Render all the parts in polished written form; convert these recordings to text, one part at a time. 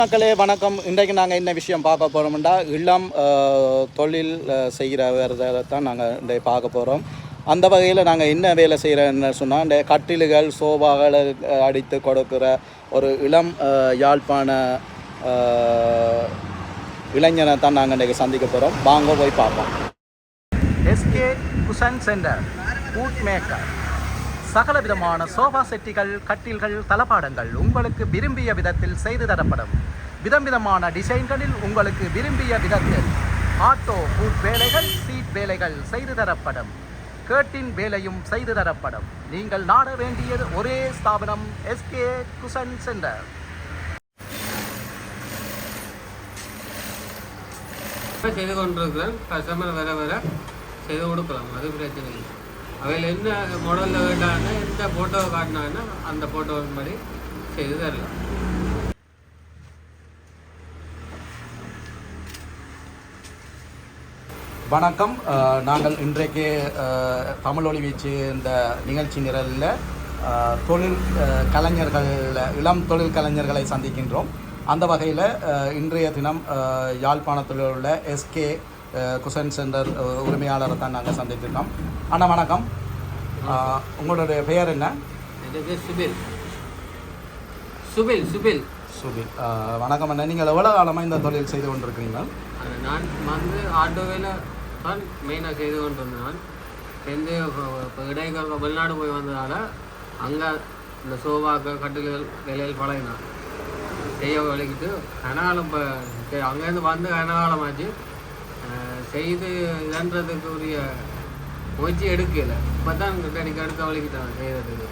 மக்களே வணக்கம். இன்றைக்கு நாங்கள் என்ன விஷயம் பார்க்க போகிறோம்னா இளம் தொழில் செய்கிறவர் தான் நாங்கள் இன்றைக்கு பார்க்க போகிறோம். அந்த வகையில் நாங்கள் என்ன வேலை செய்கிறோன்னு சொன்னால் இந்த கட்டில்கள் சோபாக்களை அடித்து கொடுக்குற ஒரு இளம் யாழ்ப்பாண இளைஞனை தான் நாங்கள் இன்றைக்கு சந்திக்க போகிறோம். வாங்க போய் பார்ப்போம். SK cushion centre wood maker, சகல விதமான சோஃபா செட்டிகள், கட்டில்கள், தளபாடங்கள் உங்களுக்கு விரும்பிய விதத்தில் செய்து தரப்படும். விதமான டிசைன்களில் உங்களுக்கு விரும்பிய விதத்தில் ஆட்டோ பூட் வேலைகள், சீட் வேலைகள் செய்து தரப்படும். கேட்டின் வேலையும் செய்து தரப்படும். நீங்கள் நாட வேண்டியது ஒரே ஸ்தாபனம், எஸ்கே குஷன் சென்டர். செய்து கொண்டிருக்கிறேன். கஸ்டமர் வர வர செய்து கொடுக்கலாம், அது பிரச்சனை இல்லை. அவையில் என்ன மாடலில் வேண்டாம்னா எந்த ஃபோட்டோவை காட்டினாங்கன்னா அந்த ஃபோட்டோவின் மாதிரி செய்து தரலாம். வணக்கம். நாங்கள் இன்றைக்கு தமிழ் ஒளி வீச்சு இந்த நிகழ்ச்சி நிரலில் தொழில் கலைஞர்கள், இளம் தொழில் கலைஞர்களை சந்திக்கின்றோம். அந்த வகையில் இன்றைய தினம் யாழ்ப்பாணத்தில் உள்ள எஸ்கே குஷன் சென்டர் உரிமையாளரை தான் நாங்கள் சந்தித்திருக்கோம். அண்ணா வணக்கம். உங்களுடைய பெயர் என்ன? சுபில். சுபில் சுபில் சுபில். வணக்கம் அண்ணா. நீங்கள் எவ்வளோ காலமாக இந்த தொழில் செய்து கொண்டிருக்கிறீங்க? நான் ஆட்டோவில் தான் மெயினாக செய்து கொண்டிருந்தேன். சேர்ந்து இப்போ இடைக்கால வெளிநாடு போய் வந்ததால் அங்கே இந்த சோபாக்கள் கட்டில்கள் வேலையில் பழகினான் செய்ய வலிக்கிட்டு கனகாலம். இப்போ அங்கேருந்து வந்து கனகாலமாச்சு செய்து இதன்றதுக்கு உரிய முயற்சி எடுக்கலை. இப்போ தான் அடுத்த வலிக்கிட்டான் செய்கிறதுக்கு.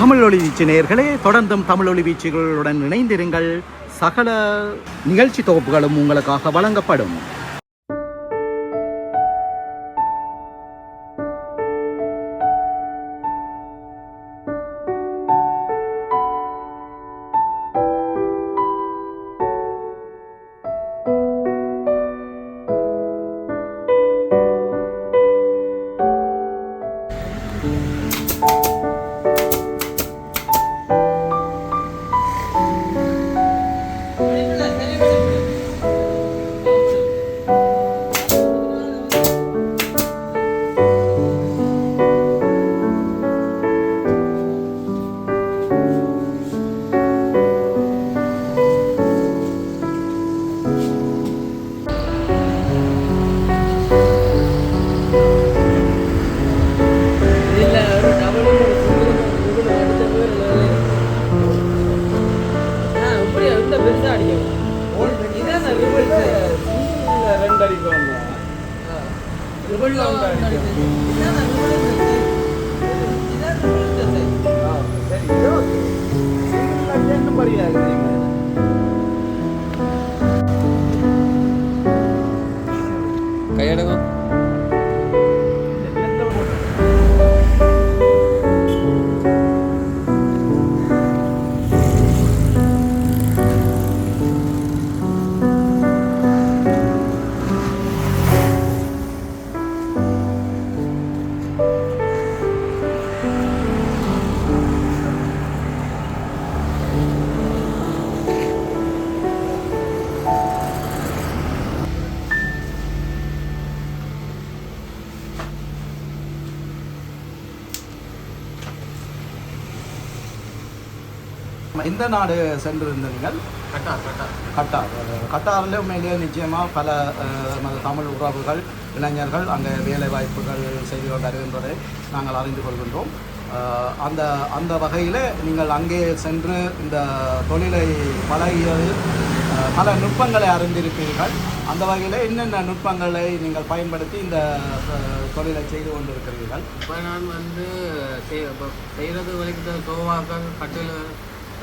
தமிழ் ஒளி வீச்சு நேயர்களே, தொடர்ந்தும் தமிழ் ஒளி வீச்சுகளுடன் இணைந்திருங்கள். சகல நிகழ்ச்சி தொகுப்புகளும் உங்களுக்காக வழங்கப்படும். கையடகம் எந்த நாடு சென்றிருந்தீர்கள்? கட்டாரில் உண்மையிலேயே நிச்சயமாக பல நமது தமிழ் உறவுகள், இளைஞர்கள் அங்கே வேலை வாய்ப்புகள் செய்து வருகின்றதை நாங்கள் அறிந்து கொள்கின்றோம். அந்த வகையில் நீங்கள் அங்கே சென்று இந்த தொழிலை பழகியதில் பல நுட்பங்களை அறிந்திருப்பீர்கள். அந்த வகையில் என்னென்ன நுட்பங்களை நீங்கள் பயன்படுத்தி இந்த தொழிலை செய்து கொண்டிருக்கிறீர்கள்? இப்போ நான் வந்து செய்கிறது வரைக்கும் சோவாக்கள் கட்டில்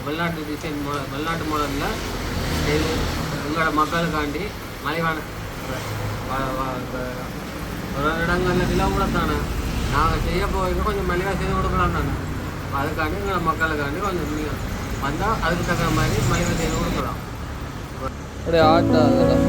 வெளிநாட்டு டிசைன் வெளிநாட்டு மாடலில் எங்களோட மக்களுக்காண்டி மலிவான ஒரு இடங்களில் நில கூட தானே நாங்கள் செய்ய போய் கொஞ்சம் மலிவாக செய்து கொடுக்கலாம் தானே. அதுக்காண்டி எங்களோட மக்களுக்காண்டி கொஞ்சம் நீங்கள் வந்தால் அதுக்கு தகுந்த மாதிரி மலிவாக செய்து கொடுக்கலாம். அப்படியே ஆட்டா அதெல்லாம்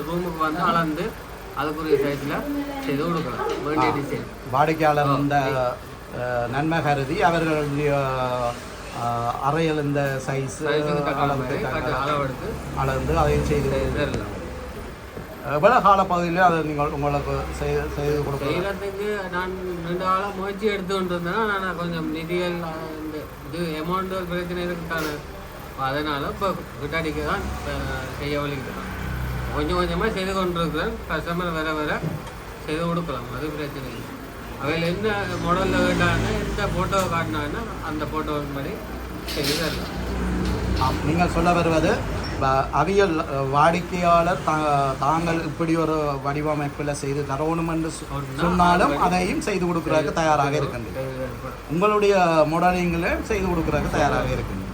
ரூமுக்கு வந்து அளந்து அதுக்குரிய சைஸில் செய்து கொடுக்கலாம் வேண்டிய டிசைன். வாடிக்கையாளர் இந்த நன்மை கருதி அவர்களுடைய அறையில் இந்த சைஸ் அளந்து அதையும் செய்து தரலாம். எவ்வளோ காலப்பகுதியில் அதை நீங்கள் உங்களுக்கு செய்து செய்கிறதுக்கு நான் 2 காலம் முயற்சி எடுத்து கொண்டு இருந்தேன்னா நான் கொஞ்சம் நிதிகள் இந்த இது அமௌண்ட் பிரச்சனை இதுக்கான அதனால் இப்போ கிட்டாடிக்கு தான் செய்ய வலிக்கிறேன். கொஞ்சம் கொஞ்சமாக செய்து கொண்டிருக்கிறேன். கஸ்டமர் வர செய்து கொடுக்கலாம், அது பிரச்சனை இல்லை. அவையில் என்ன மாடலில் வேண்டான்னு எந்த ஃபோட்டோ காட்டினாங்கன்னா அந்த ஃபோட்டோ மாதிரி செய்து தரலாம். நீங்கள் சொல்ல வருவது அவியல் வாடிக்கையாளர் தாங்கள் இப்படி ஒரு வடிவமைப்பில் செய்து தரணும் என்று சொன்னாலும் அதையும் செய்து கொடுக்குறதுக்கு தயாராக இருக்கின்றது. உங்களுடைய மாடலிங்கில் செய்து கொடுக்குறதுக்கு தயாராக இருக்கின்றது.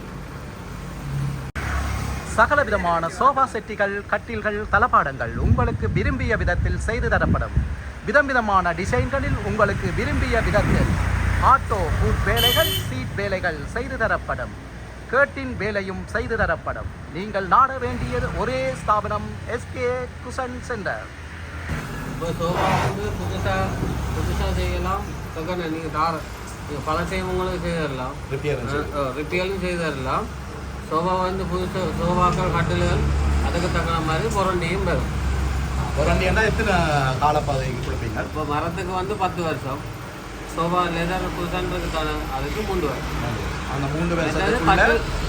சகல விதமான சோஃபா செட்டிகள், கட்டில்கள், தளபாடங்கள் உங்களுக்கு விரும்பிய விதத்தில் செய்து தரப்படும். விதமான டிசைன்களில் உங்களுக்கு விரும்பிய விதத்தில் ஆட்டோ பூட் வேலைகள், சீட் வேலைகள் செய்து தரப்படும். கேட்டின் வேலையும் செய்து தரப்படும். நீங்கள் நாட வேண்டியது ஒரே ஸ்தாபனம், எஸ்கே குஷன் சென்டர். இப்போ சோஃபா வந்து புதுசாக செய்யலாம். நீங்கள் பழசையும் உங்களுக்கு செய்து தரலாம், ரிப்பேரும் செய்து தரலாம். சோஃபா வந்து புதுசு சோஃபாக்கள், கட்டில்கள் அதுக்கு தகுந்த மாதிரி புரண்டியும் வரும். புரண்டின்னா எத்தனை காலப்பாதைக்கு கொடுப்பீங்க? இப்போ மரத்துக்கு வந்து 10 வருஷம், சோஃபா லெதர் புதுசான்றதுக்கு தானே அதுக்கு 3 வருஷம். அந்த 3 வருஷத்துக்கு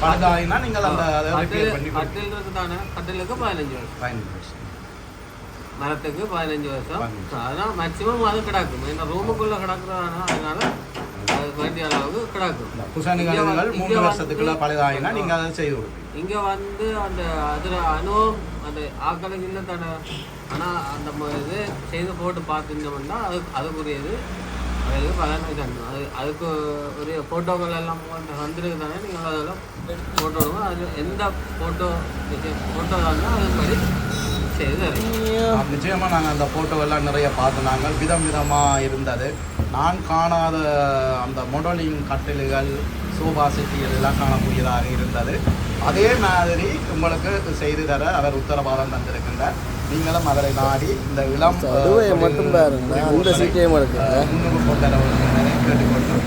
பழுதாயினா நீங்கள் அந்த கட்டில் இருக்கு தானே, கட்டிலுக்கு 15 வருஷம், மரத்துக்கு 15 வருஷம். அதனால் மேக்சிமம் அது கிடக்கும். ஏன்னா ரூமுக்குள்ளே கிடக்குறதானா, அதனால அது வேண்டிய அளவுக்கு கிடக்கும். குஷன்கள் 3 வருஷத்துக்குள்ள பழுதாயினா நீங்கள் அதை செய்து கொடுப்பீங்க. இங்கே வந்து அந்த அதில் அனுபவம் அந்த ஆக்களுக்கு இல்லை தானே. ஆனால் அந்த இது செய்து போட்டு பார்த்துருந்தோம்னா அதுக்குரியது அதுக்கு பலனை தரணும். அதுக்கு ஒரு ஃபோட்டோக்கள் எல்லாம் வந்துருக்கு தானே. நீங்கள் அதெல்லாம் ஃபோட்டோ எடுங்க. அது எந்த ஃபோட்டோ இருந்தால் அது மாதிரி செய்து தரணும். நிச்சயமாக நாங்கள் அந்த ஃபோட்டோவெல்லாம் நிறைய பார்த்து நாங்கள் விதமாக இருந்தது. நான் காணாத அந்த மாடலிங் கட்டில்கள், சோஃபா செட்டிகள் எல்லாம் காணக்கூடியதாக இருந்தது. அதே மாதிரி உங்களுக்கு செய்து தர அவர் உத்தரவாதம் தந்திருக்கின்றார். நீங்களும் அவரை நாடி இந்த இளம் மட்டும் பாருங்க, அந்த சீட்டையும் முன்னுக்கு கொண்டு கேட்டுக்கொண்டு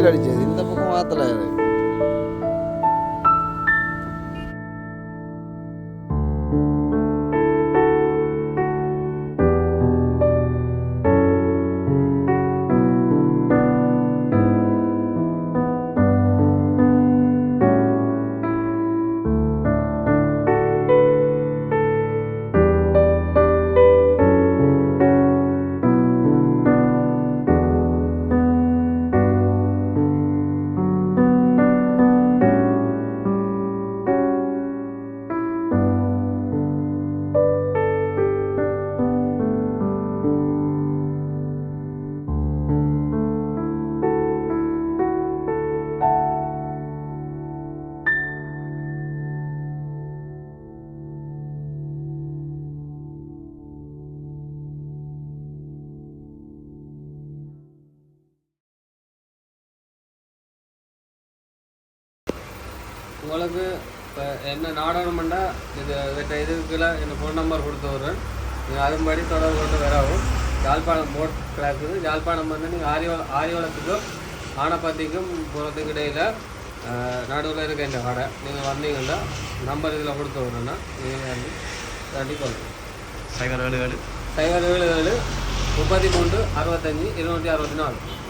அடிச்சது இந்த பக்கம் மாத்தல. உங்களுக்கு இப்போ என்ன நாடகம்னா இதுக்குள்ள என்ன ஃபோன் நம்பர் கொடுத்து விட்றேன். நீங்கள் அதுபடி தொடர்பு கொண்டு வரவும். யாழ்ப்பாணம் போட் கிடக்குது. யாழ்ப்பாணம் வந்து நீங்கள் ஆரிவளத்துக்கும் ஆனப்பத்திக்கும் போகிறதுக்கு இடையில் நடுவில் இருக்க இந்த கடை. நீங்கள் வந்தீங்கன்னா நம்பர் இதில் கொடுத்து விட்றேன்னா நீங்கள் வந்து தாண்டி கொள்ளுங்கள். 077 077 33 65 264.